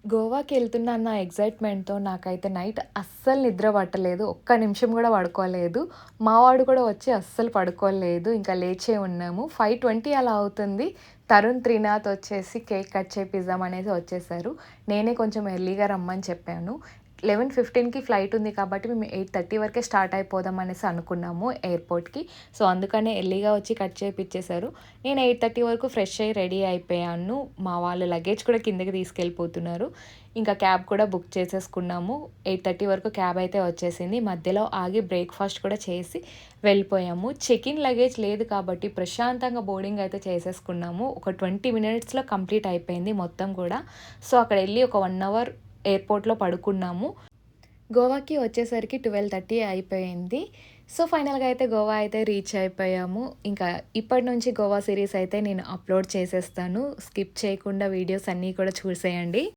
గోవాకెళ్తున్నా అన్న ఎక్సైట్‌మెంట్‌తో నాకైతే నైట్ అస్సలు నిద్ర పట్టలేదు. ఒక్క నిమిషం గూడా పడుకోలేదు. మా వాడు కూడా వచ్చి అస్సలు పడుకోలేదు. ఇంకా లేచే ఉన్నాము. 5:20 అలా అవుతుంది. తరుణ్, త్రినాథ్ వచ్చేసి కేక్ కట్ చేపిద్దాం అనేసి వచ్చేసారు. నేనే కొంచెం ఎర్లీగా రమ్మని చెప్పాను. 11:15కి ఫ్లైట్ ఉంది కాబట్టి మేము 8:30 వరకే స్టార్ట్ అయిపోదాం అనేసి అనుకున్నాము ఎయిర్‌పోర్ట్‌కి. సో, అందుకనే ఎర్లీగా వచ్చి కట్ చేపిచ్చేసారు. నేను 8:30 వరకు ఫ్రెష్ అయ్యి రెడీ అయిపోయాను. మా వాళ్ళు లగేజ్ కూడా కిందకి తీసుకెళ్ళిపోతున్నారు. ఇంకా క్యాబ్ కూడా బుక్ చేసేసుకున్నాము. 8:30 వరకు క్యాబ్ అయితే వచ్చేసింది. మధ్యలో ఆగి బ్రేక్‌ఫాస్ట్ కూడా చేసి వెళ్ళిపోయాము. చెక్ ఇన్ లగేజ్ లేదు కాబట్టి ప్రశాంతంగా బోర్డింగ్ అయితే చేసేసుకున్నాము. ఒక 20 మినిట్స్‌లో కంప్లీట్ అయిపోయింది మొత్తం కూడా. సో, అక్కడెళ్ళి ఒక 1 అవర్ ఎయిర్‌పోర్ట్‌లో పడుకున్నాము. గోవాకి వచ్చేసరికి 12:30 అయిపోయింది. సో, ఫైనల్‌గా అయితే గోవా అయితే రీచ్ అయిపోయాము. ఇంకా ఇప్పటి నుంచి గోవా సీరీస్ అయితే నేను అప్‌లోడ్ చేసేస్తాను. స్కిప్ చేయకుండా వీడియోస్ అన్నీ కూడా చూసేయండి.